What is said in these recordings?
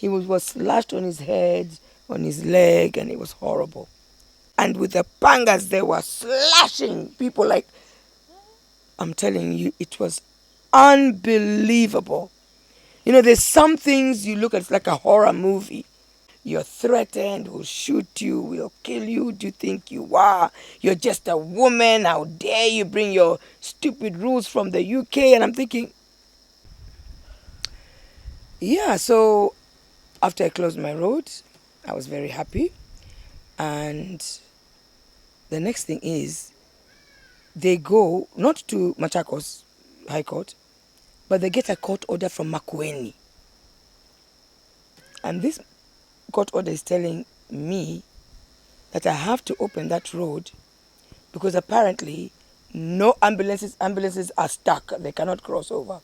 was slashed on his head, on his leg, and it was horrible. And with the pangas, they were slashing people like, I'm telling you, it was unbelievable. You know, there's some things you look at, it's like a horror movie. You're threatened, we'll shoot you, we'll kill you. Who do you think you are? You're just a woman. How dare you bring your stupid rules from the UK? And I'm thinking, yeah, so after I closed my road, I was very happy. And the next thing is, they go not to Machakos High Court, but they get a court order from Makueni. And this court order is telling me that I have to open that road because apparently no ambulances are stuck. They cannot cross over.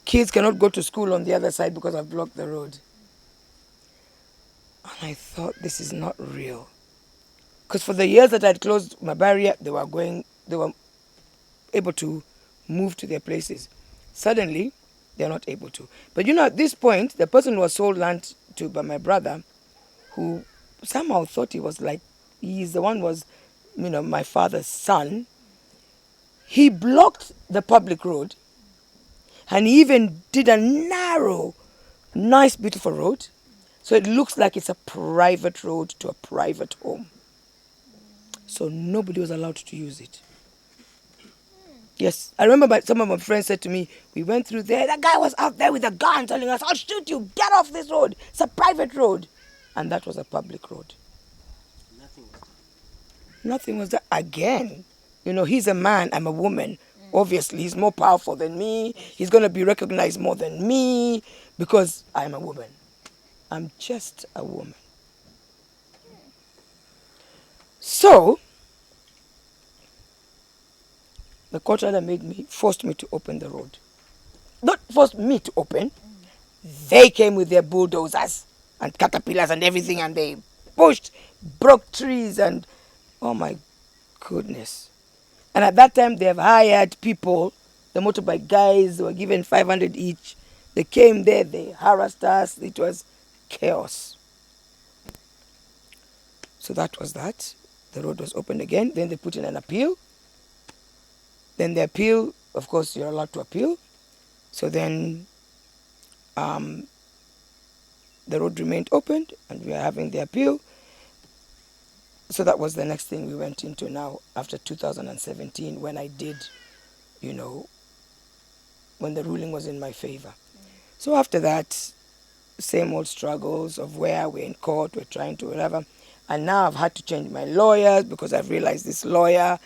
Kids cannot go to school on the other side because I've blocked the road. And I thought, this is not real. Because for the years that I'd closed my barrier, they were able to move to their places. Suddenly, they're not able to. But you know, at this point, the person who was sold land to by my brother, who somehow thought he's the one who was, my father's son, he blocked the public road and he even did a narrow, nice, beautiful road. So it looks like it's a private road to a private home. So nobody was allowed to use it. Yes, I remember some of my friends said to me, we went through there, that guy was out there with a gun telling us, I'll shoot you, get off this road. It's a private road. And that was a public road. Nothing was done. Nothing was done. Again, he's a man, I'm a woman. Obviously, he's more powerful than me. He's going to be recognized more than me because I'm a woman. I'm just a woman. So, the court order forced me to open the road. Not forced me to open. They came with their bulldozers and caterpillars and everything, and they pushed, broke trees, and oh my goodness. And at that time, they have hired people, the motorbike guys were given 500 each. They came there, they harassed us. It was chaos. So that was that. The road was opened again. Then they put in an appeal. Then the appeal, of course, you're allowed to appeal. So then the road remained opened and we are having the appeal. So that was the next thing we went into now after 2017 when I did, when the ruling was in my favor. So after that, same old struggles of where we're in court, we're trying to whatever. And now I've had to change my lawyers because I've realized this lawyer,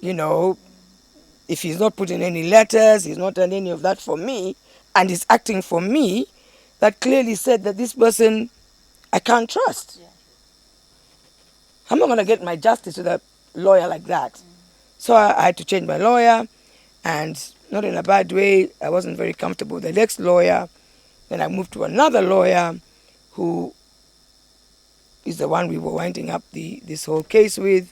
if he's not putting any letters, he's not done any of that for me, and he's acting for me, that clearly said that this person I can't trust. Yeah. I'm not going to get my justice with a lawyer like that. So I had to change my lawyer, and not in a bad way. I wasn't very comfortable with the next lawyer. Then I moved to another lawyer who is the one we were winding up this whole case with.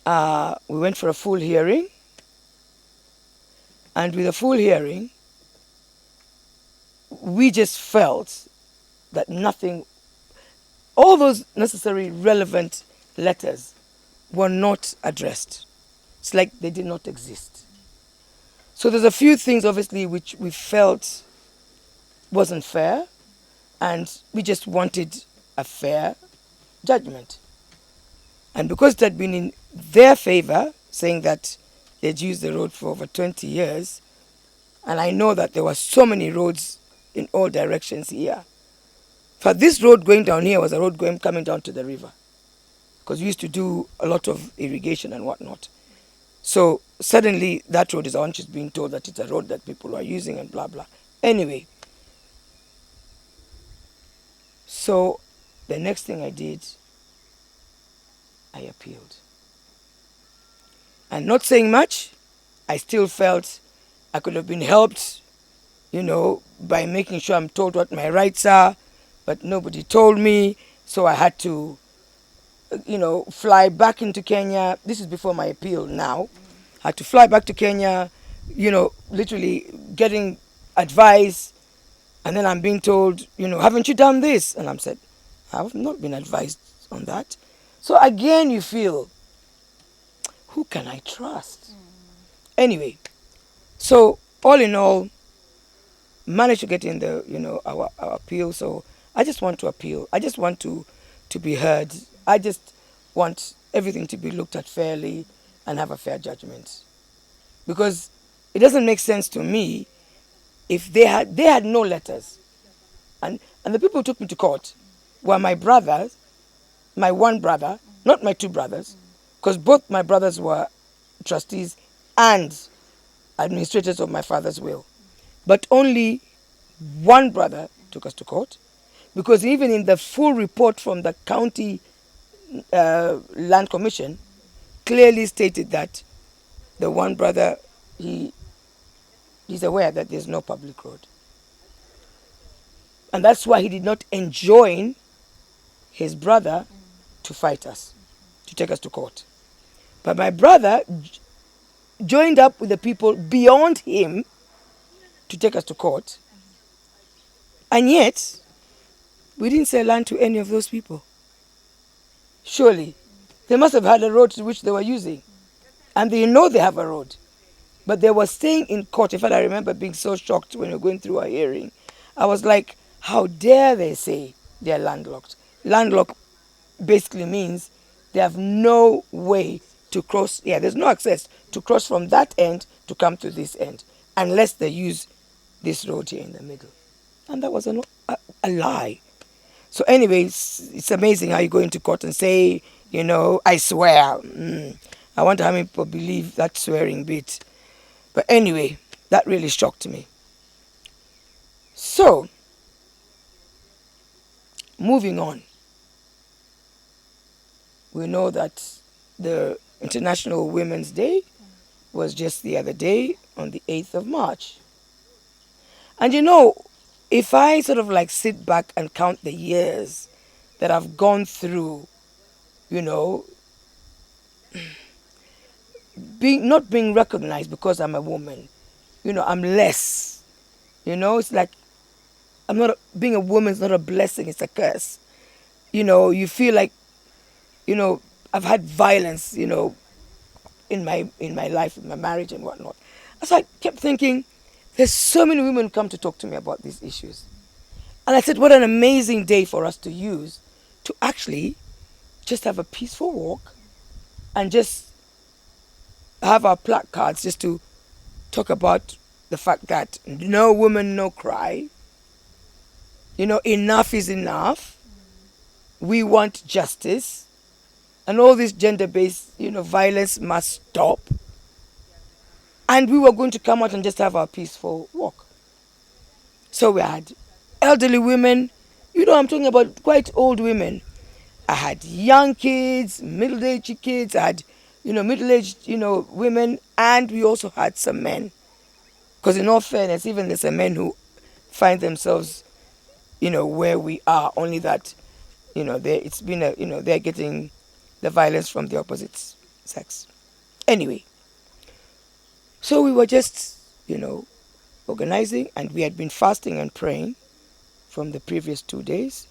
We went for a full hearing. And with a full hearing, we just felt that all those necessary relevant letters were not addressed. It's like they did not exist. So there's a few things, obviously, which we felt wasn't fair, and we just wanted a fair judgment. And because it had been in their favor, saying that they'd used the road for over 20 years, and I know that there were so many roads in all directions here. But this road going down here was a road coming down to the river, because we used to do a lot of irrigation and whatnot. So suddenly that road is on, she's being told that it's a road that people are using and blah, blah. Anyway, so the next thing I did, I appealed. And not saying much, I still felt I could have been helped, by making sure I'm told what my rights are, but nobody told me, so I had to, fly back into Kenya. This is before my appeal now. I had to fly back to Kenya, literally getting advice, And then I'm being told, haven't you done this? And I'm said, I've not been advised on that. So again, you feel, who can I trust? Anyway, so all in all, managed to get in our appeal. So I just want to appeal. I just want to be heard. I just want everything to be looked at fairly and have a fair judgment. Because it doesn't make sense to me if they had no letters. And the people who took me to court were my brothers, my one brother, not my two brothers, because both my brothers were trustees and administrators of my father's will. But only one brother took us to court, because even in the full report from the county land commission, clearly stated that the one brother, he's aware that there's no public road. And that's why he did not enjoin his brother to fight us, to take us to court. But my brother joined up with the people beyond him to take us to court. And yet, we didn't sell land to any of those people. Surely, they must have had a road to which they were using. And they know they have a road. But they were staying in court. In fact, I remember being so shocked when we were going through a hearing. I was like, how dare they say they're landlocked? Landlocked basically means they have no way to cross. Yeah, there's no access to cross from that end to come to this end unless they use this road here in the middle. And that was a lie. So anyway, it's amazing how you go into court and say, I swear. I wonder how many people believe that swearing bit. But anyway, that really shocked me. So, moving on. We know that the International Women's Day was just the other day on the 8th of March. And if I sort of like sit back and count the years that I've gone through, not being recognized because I'm a woman, I'm less. It's like being a woman is not a blessing, it's a curse. You feel like, I've had violence, in my life, in my marriage and whatnot. So I kept thinking, there's so many women who come to talk to me about these issues. And I said, what an amazing day for us to use to actually just have a peaceful walk and just have our placards just to talk about the fact that no woman, no cry. Enough is enough. We want justice. And all this gender-based, violence must stop. And we were going to come out and just have our peaceful walk. So we had elderly women. I'm talking about quite old women. I had young kids, middle-aged kids. I had, middle-aged, women. And we also had some men. Because in all fairness, even there's some men who find themselves, where we are. Only that, they're getting the violence from the opposite sex. Anyway, so we were just, organizing, and we had been fasting and praying from the previous 2 days.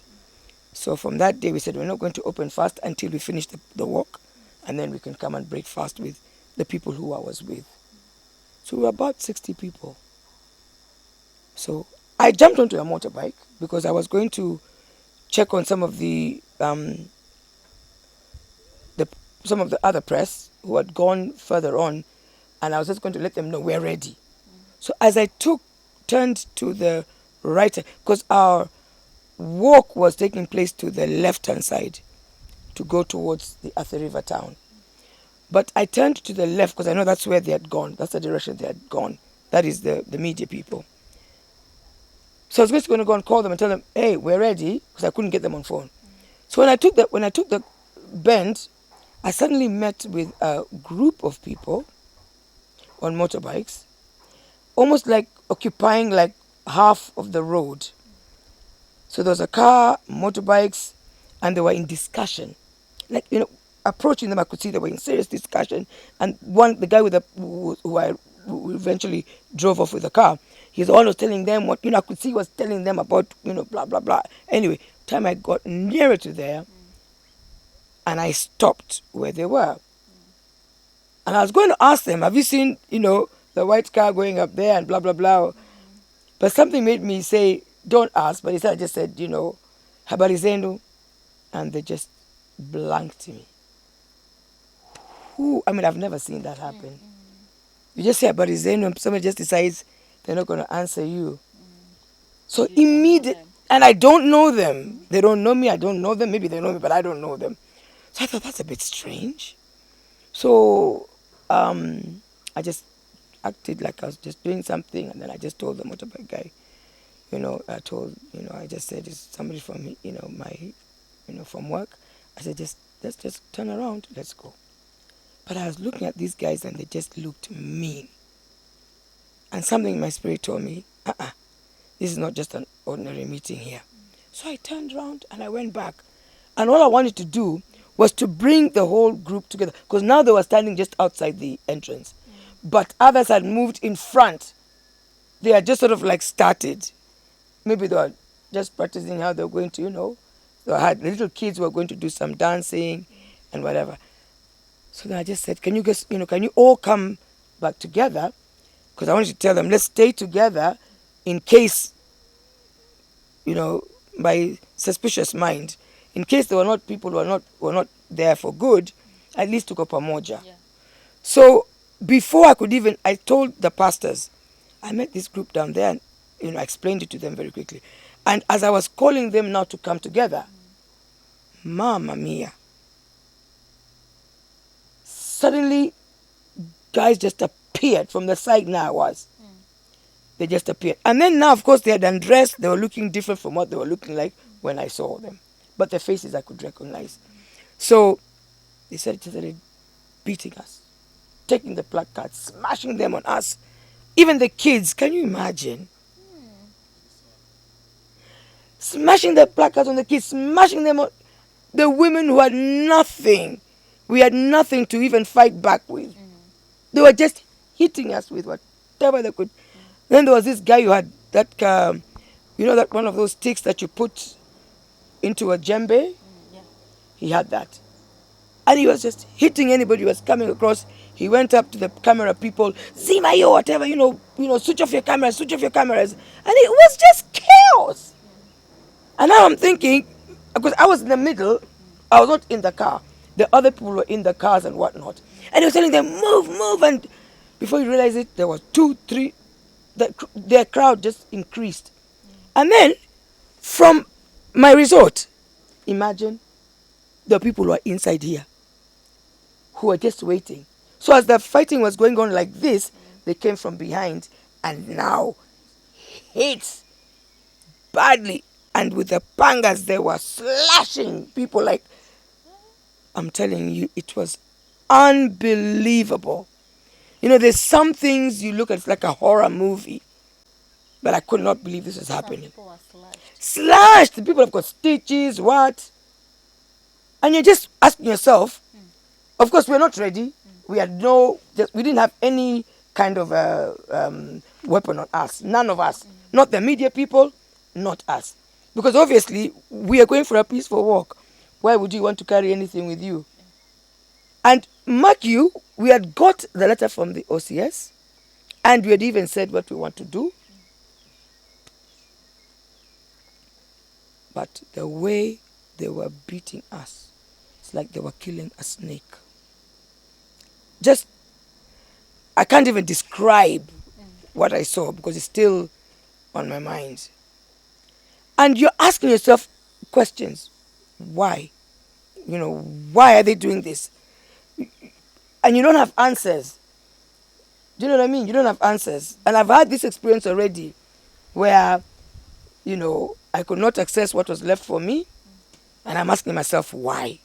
So from that day, we said we're not going to open fast until we finish the walk, and then we can come and break fast with the people who I was with. So we were about 60 people. So I jumped onto a motorbike because I was going to check on some of the other press who had gone further on, and I was just going to let them know we're ready. So as I turned to the right, because our walk was taking place to the left-hand side to go towards the Athe River town. But I turned to the left because I know that's where they had gone. That's the direction they had gone. That is the media people. So I was just going to go and call them and tell them, hey, we're ready, because I couldn't get them on phone. So when I took the bend, I suddenly met with a group of people on motorbikes, almost like occupying like half of the road. So there was a car, motorbikes, and they were in discussion. Like, approaching them, I could see they were in serious discussion. And the guy who I we eventually drove off with the car. He's always telling them what, I could see he was telling them about, blah, blah, blah. Anyway, time I got nearer to there, and I stopped where they were. And I was going to ask them, have you seen, the white car going up there and blah, blah, blah. But something made me say, don't ask. But instead I just said, habari zenu. And they just blanked me. I've never seen that happen. You just say habari zenu and somebody just decides they're not going to answer you. So immediate, and I don't know them. They don't know me, I don't know them. Maybe they know me, but I don't know them. So I thought that's a bit strange. So I just acted like I was just doing something, and then I just told the motorbike guy, I just said, it's somebody from, from work. I said, let's just turn around, let's go. But I was looking at these guys and they just looked mean. And something in my spirit told me, this is not just an ordinary meeting here. So I turned around and I went back. And all I wanted to do was to bring the whole group together. Because now they were standing just outside the entrance. But others had moved in front. They had just sort of like started. Maybe they were just practicing how they were going to, they had little kids who were going to do some dancing and whatever. So then I just said, can you all come back together? Because I wanted to tell them, let's stay together in case, my suspicious mind, in case there were not people who were not there for good, at least tuko pamoja. Yeah. So before I told the pastors, I met this group down there and, I explained it to them very quickly. And as I was calling them now to come together, Mamma mia. Suddenly, guys just appeared from the side now I was. They just appeared. And then now, of course, they had undressed. They were looking different from what they were looking like when I saw them. But their faces I could recognize. So they started beating us, taking the placards, smashing them on us. Even the kids, can you imagine? Smashing the placards on the kids, smashing them on the women who had nothing. We had nothing to even fight back with. They were just hitting us with whatever they could. Then there was this guy who had that, that one of those sticks that you put into a djembe? Yeah. He had that. And he was just hitting anybody who was coming across. He went up to the camera people, Zima yo, whatever, switch off your cameras, switch off your cameras. And it was just chaos. And now I'm thinking, because I was in the middle, I was not in the car. The other people were in the cars and whatnot. And he was telling them, move, move. And before you realize it, there was 2, 3, their crowd just increased. And then, from my resort, imagine the people who are inside here, who were just waiting. So as the fighting was going on like this, they came from behind and now hit badly. And with the pangas, they were slashing people like, I'm telling you, it was unbelievable. There's some things you look at, it's like a horror movie. But I could not believe this was happening. People were slashed. Slashed! The people have got stitches, what? And you're just asking yourself, of course, we're not ready. We didn't have any kind of weapon on us. None of us. Not the media people, not us. Because obviously, we are going for a peaceful walk. Why would you want to carry anything with you? And mark you, we had got the letter from the OCS, and we had even said what we want to do. But the way they were beating us, it's like they were killing a snake. I can't even describe what I saw because it's still on my mind. And you're asking yourself questions. Why? Why are they doing this? And you don't have answers. Do you know what I mean? You don't have answers. And I've had this experience already where, I could not access what was left for me. And I'm asking myself, why?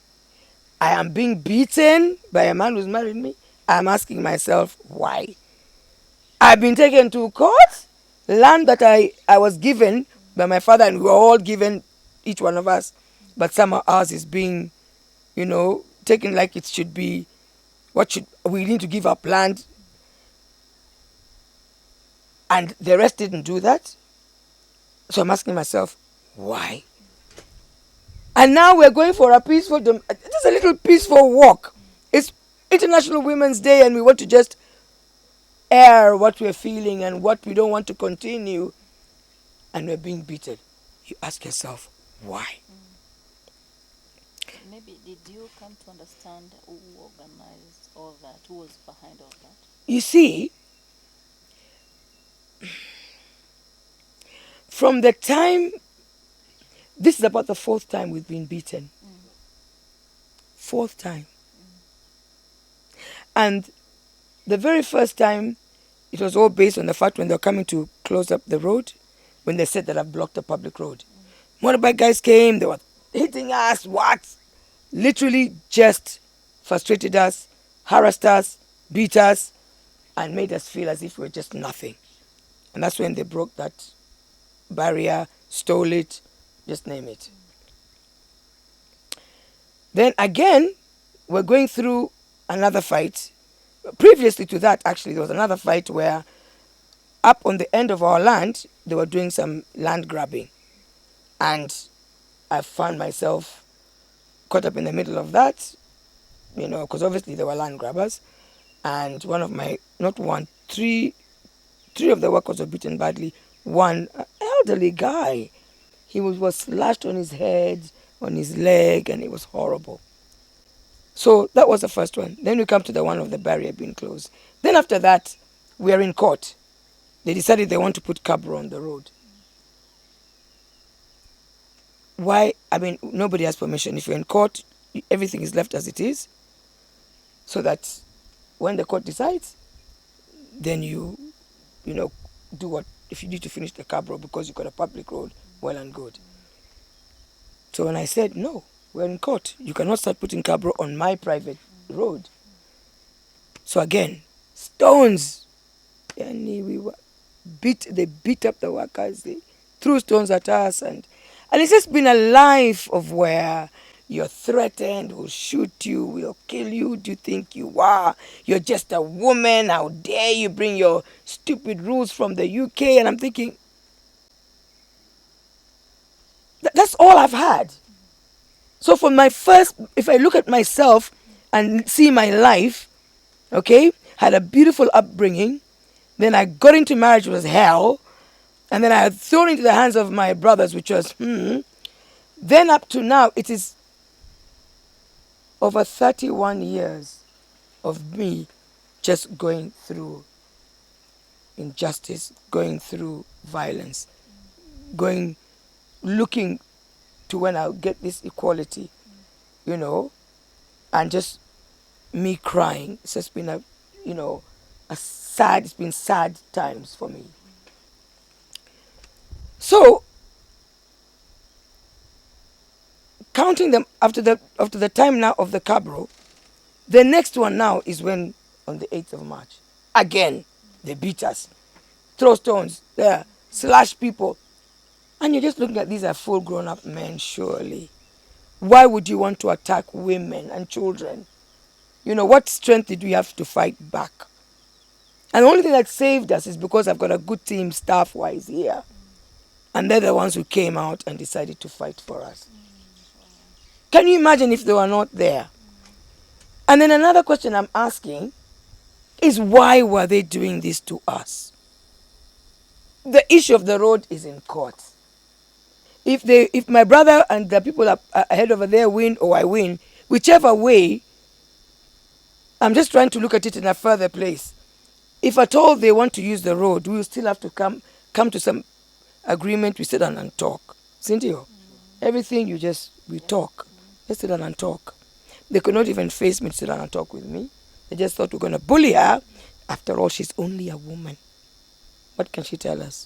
I am being beaten by a man who's married me. I'm asking myself, why? I've been taken to court, land that I was given by my father, and we were all given, each one of us. But somehow ours is being, taken like it should be. We need to give up land. And the rest didn't do that. So I'm asking myself, why? And now we're going for a peaceful, just a little peaceful walk. It's International Women's Day and we want to just air what we're feeling and what we don't want to continue. And we're being beaten. You ask yourself, why? Maybe did you come to understand who organized all that? Who was behind all that? You see, from the time, this is about the fourth time we've been beaten. Fourth time. And the very first time, it was all based on the fact when they were coming to close up the road, when they said that I've blocked the public road. Motorbike guys came, they were hitting us, what? Literally just frustrated us, harassed us, beat us, and made us feel as if we were just nothing. And that's when they broke that barrier, stole it, just name it. Then again, we're going through another fight. Previously to that, actually, there was another fight where up on the end of our land, they were doing some land grabbing. And I found myself caught up in the middle of that, because obviously there were land grabbers. And one of my, not one, three of the workers were beaten badly. One elderly guy, he was slashed on his head, on his leg, and it was horrible. So that was the first one. Then we come to the one of the barrier being closed. Then after that, we are in court. They decided they want to put cabro on the road. Why? I mean, nobody has permission. If you're in court, everything is left as it is. So that when the court decides, then you do what, if you need to finish the cabro because you've got a public road, well and good. So when I said, no, we're in court, you cannot start putting cabro on my private road. So again, stones. And they beat up the workers, they threw stones at us, and it's just been a life of where you're threatened, we'll shoot you, we'll kill you, do you think you are? You're just a woman, how dare you bring your stupid rules from the UK? And I'm thinking, that's all I've had. So for my first, if I look at myself and see my life, okay, had a beautiful upbringing, then I got into marriage, was hell, and then I had thrown into the hands of my brothers, which was, then up to now, it is over 31 years of me just going through injustice, going through violence, looking to when I'll get this equality, and just me crying. It's just been it's been sad times for me. So, counting them after the time now of the cabro, the next one now is when on the 8th of March, again, they beat us, throw stones, there, slash people. And you're just looking at these are full grown up men, surely. Why would you want to attack women and children? What strength did we have to fight back? And the only thing that saved us is because I've got a good team staff-wise here. And they're the ones who came out and decided to fight for us. Can you imagine if they were not there? And then another question I'm asking is, why were they doing this to us? The issue of the road is in court. If my brother and the people ahead over there win or I win, whichever way, I'm just trying to look at it in a further place. If at all they want to use the road, we will still have to come to some agreement. We sit down and talk. Cynthia, everything we talk. Let's sit down and talk. They could not even face me to sit down and talk with me. They just thought we're going to bully her. After all, she's only a woman. What can she tell us?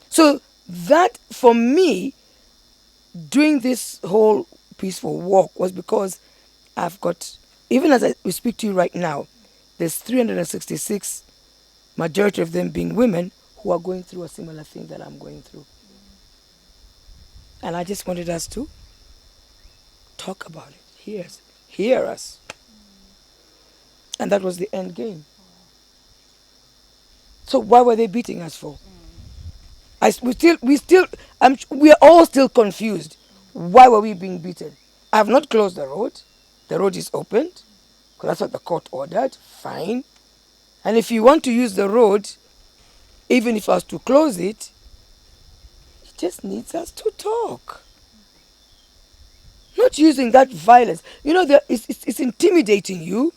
So that, for me, doing this whole peaceful walk was because I've got, even as we speak to you right now, there's 366, majority of them being women, who are going through a similar thing that I'm going through. And I just wanted us to talk about it, hear us. And that was the end game. So why were they beating us for? We are all still confused. Why were we being beaten? I have not closed the road. The road is opened because that's what the court ordered. Fine. And if you want to use the road, even if I was to close it, it just needs us to talk. Not using that violence. You know, it's intimidating you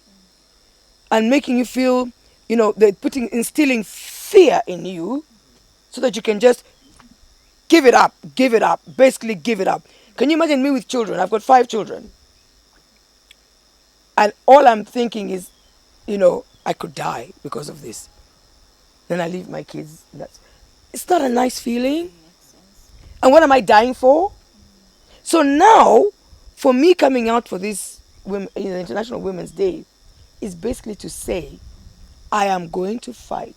and making you feel, you know, they're instilling fear in you so that you can just give it up, basically give it up. Can you imagine me with children? I've got 5 children. And all I'm thinking is, you know, I could die because of this. Then I leave my kids. It's not a nice feeling. And what am I dying for? So now, for me coming out for this International Women's Day is basically to say, I am going to fight.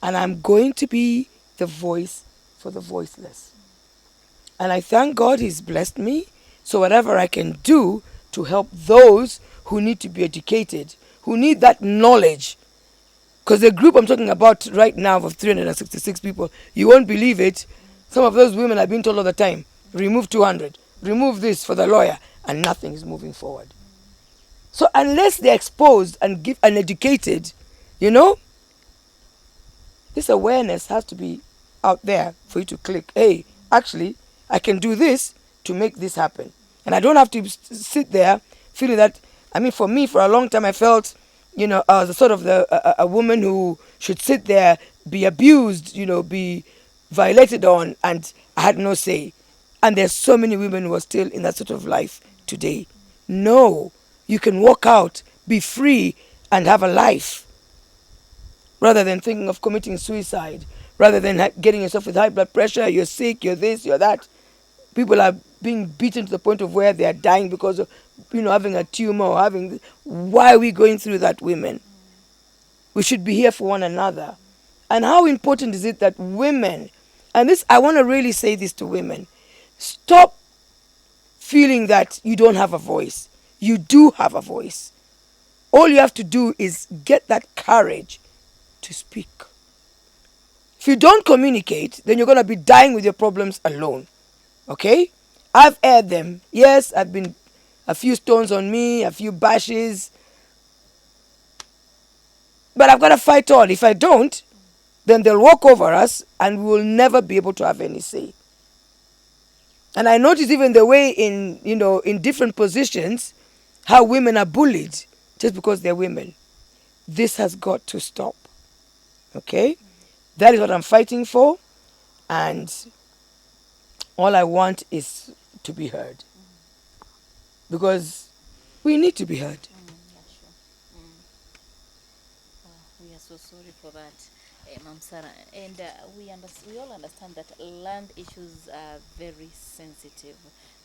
And I'm going to be the voice for the voiceless. And I thank God He's blessed me. So whatever I can do to help those who need to be educated, who need that knowledge. Because the group I'm talking about right now of 366 people, you won't believe it. Some of those women are being told all the time, remove 200, remove this for the lawyer, and nothing is moving forward. So unless they're exposed and educated, you know, this awareness has to be out there for you to click. Hey, actually, I can do this to make this happen. And I don't have to sit there feeling that, I mean, for me, for a long time, I felt, you know, as a sort of a woman who should sit there, be abused, you know, be violated on, and I had no say. And there's so many women who are still in that sort of life today. No, you can walk out, be free, and have a life. Rather than thinking of committing suicide, rather than getting yourself with high blood pressure, you're sick, you're this, you're that. People are being beaten to the point of where they are dying because of, you know, having a tumor or having. Why are we going through that, women? We should be here for one another. And how important is it that women, and this, I want to really say this to women, stop feeling that you don't have a voice. You do have a voice. All you have to do is get that courage to speak. If you don't communicate, then you're going to be dying with your problems alone. Okay? I've aired them. Yes, I've been a few stones on me, a few bashes. But I've got to fight on. If I don't, then they'll walk over us and we will never be able to have any say. And I notice even the way in different positions, how women are bullied just because they're women. This has got to stop. Okay? That is what I'm fighting for. And all I want is to be heard. Because we need to be heard. Yeah, sure. We are so sorry for that, Ma'am Sarah. And we all understand that land issues are very sensitive.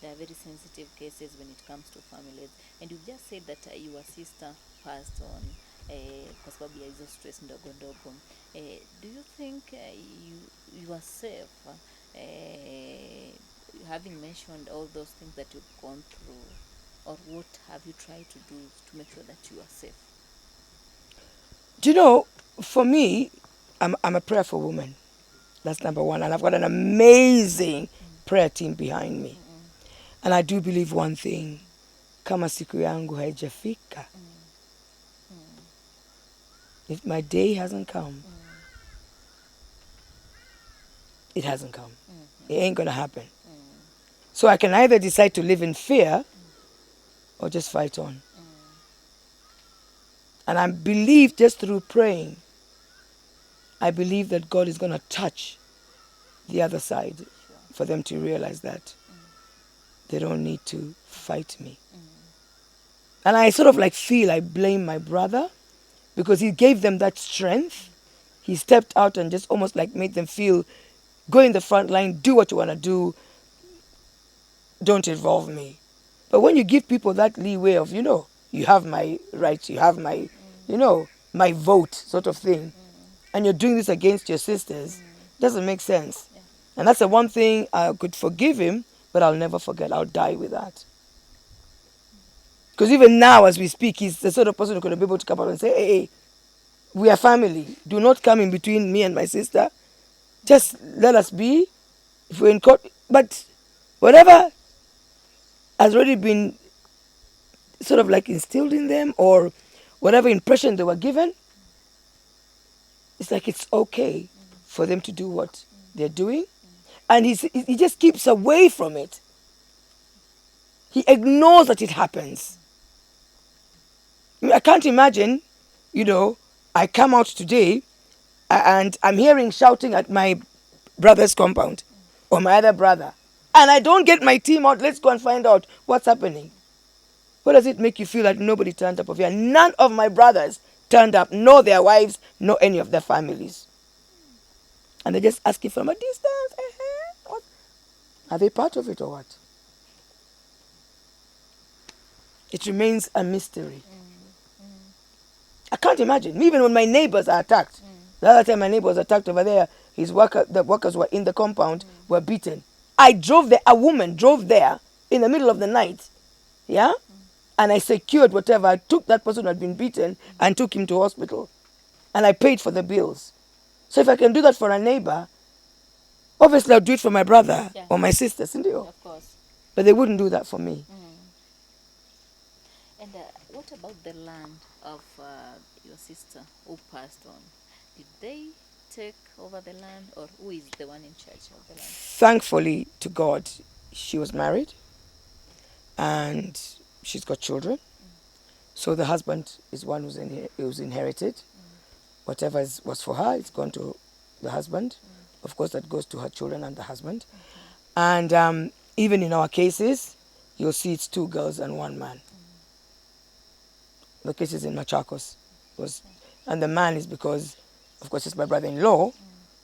They are very sensitive cases when it comes to families. And you just said that your sister passed on kwa sababu ya hizo stress ndogo ndogo. Do you think you are safe having mentioned all those things that you've gone through? Or what have you tried to do to make sure that you are safe? Do you know, for me, I'm a prayerful woman. That's number one. And I've got an amazing prayer team behind me. And I do believe one thing. Kama siku yangu haijafika. If my day hasn't come, it hasn't come. It ain't going to happen. So I can either decide to live in fear or just fight on. And I believe just through praying, I believe that God is going to touch the other side for them to realize that they don't need to fight me. And I sort of feel I blame my brother because he gave them that strength. He stepped out and just almost made them feel, go in the front line, do what you want to do, don't involve me. But when you give people that leeway of, you have my rights, you have my, my vote sort of thing, and you're doing this against your sisters, doesn't make sense. Yeah. And that's the one thing I could forgive him, but I'll never forget. I'll die with that. Because even now, as we speak, he's the sort of person who could be able to come out and say, hey, We are family. Do not come in between me and my sister. Just let us be. If we're in court, but whatever has already been sort of like instilled in them, or whatever impression they were given, it's like it's okay for them to do what they're doing. And he just keeps away from it. He ignores that it happens. I can't imagine, I come out today and I'm hearing shouting at my brother's compound or my other brother, and I don't get my team out. Let's go and find out what's happening. What does it make you feel that nobody turned up over here? None of my brothers turned up, nor their wives, nor any of their families. And they're just asking from a distance. What? Are they part of it or what? It remains a mystery. I can't imagine. Even when my neighbors are attacked. The other time my neighbor was attacked over there, the workers were in the compound, were beaten. I drove there, a woman drove there in the middle of the night. Yeah? And I secured whatever. I took that person who had been beaten and took him to hospital. And I paid for the bills. So if I can do that for a neighbor, obviously I'll do it for my brother or my sister, Of course. but they wouldn't do that for me. And what about the land of your sister who passed on? Did they take over the land, or who is the one in charge of the land? Thankfully to God, she was married and she's got children. So the husband is one who's inherited. Whatever was for her, it's gone to the husband. Of course, that goes to her children and the husband. And even in our cases, you'll see it's 2 girls and 1 man. The cases in Machakos and the man is because, of course, it's my brother-in-law,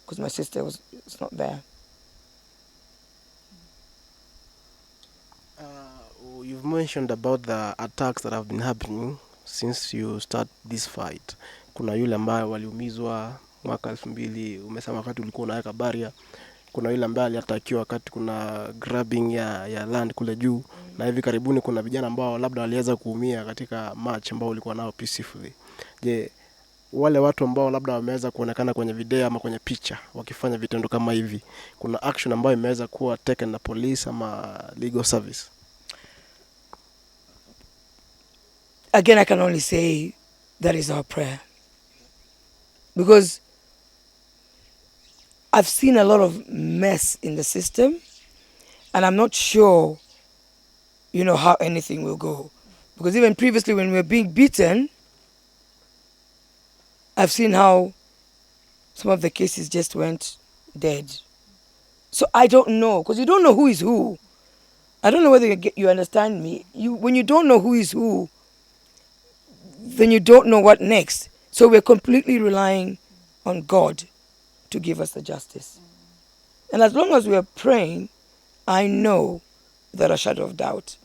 because my sister was not there. You've mentioned about the attacks that have been happening since you start this fight. Kuna yule ambaye waliumizwa mwaka 2000, umesema wakati ulikuwa unaweka barrier. Kuna yule ambaye aliatakiwa wakati kuna grabbing ya land kule juu. Na hivi karibuni kuna vijana ambao labda waliweza kuumia katika match ambao ulikuwa nao peacefully. Je, wale watu ambao labda wameweza kuonekana kwenye video ama kwenye picha wakifanya vitendo kama hivi, kuna action ambayo imeweza kuwa taken na police ama legal service? Again, I can only say that is our prayer. Because I've seen a lot of mess in the system, and I'm not sure, how anything will go. Because even previously when we were being beaten, I've seen how some of the cases just went dead. So I don't know, because you don't know who is who. I don't know whether you understand me. When you don't know who is who, then you don't know what next. So we're completely relying on God to give us the justice. And as long as we are praying, I know without a shadow of doubt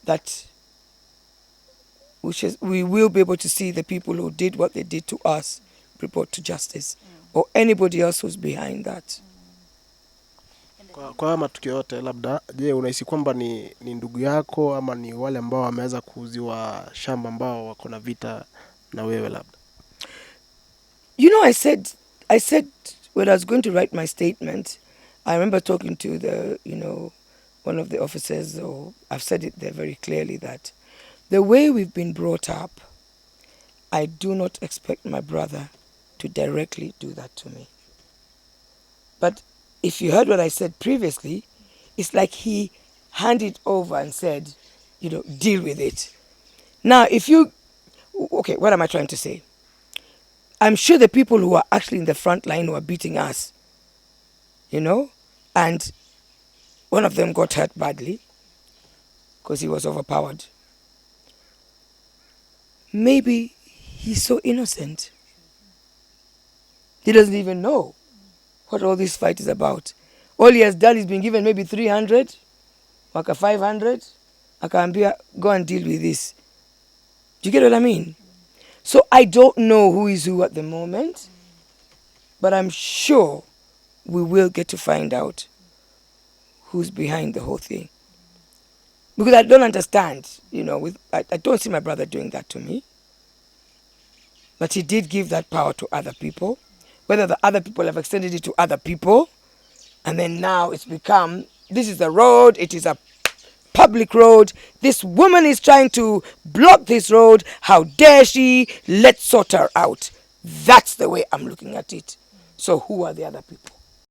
that we will be able to see the people who did what they did to us brought to justice, or anybody else who's behind that. Kwa matukio yote labda, je, unahisi kwamba ni ndugu yako ama ni wale ambao wameweza kuuziwa shamba ambao wako na vita na wewe labda? I said when I was going to write my statement, I remember talking to one of the officers, or I've said it there very clearly, that the way we've been brought up, I do not expect my brother to directly do that to me. But if you heard what I said previously, it's like he handed over and said, deal with it. Now, okay, what am I trying to say? I'm sure the people who are actually in the front line who are beating us, and one of them got hurt badly because he was overpowered. Maybe he's so innocent. He doesn't even know what all this fight is about. All he has done is been given maybe 300, waka 500, akaambia, go and deal with this. Do you get what I mean? So I don't know who is who at the moment, but I'm sure we will get to find out who's behind the whole thing. Because I don't understand, I don't see my brother doing that to me. But he did give that power to other people. Whether the other people have extended it to other people, and then now it's become, this is a road, it is a public road. This woman is trying to block this road. How dare she? Let's sort her out. That's the way I'm looking at it. So who are the other people?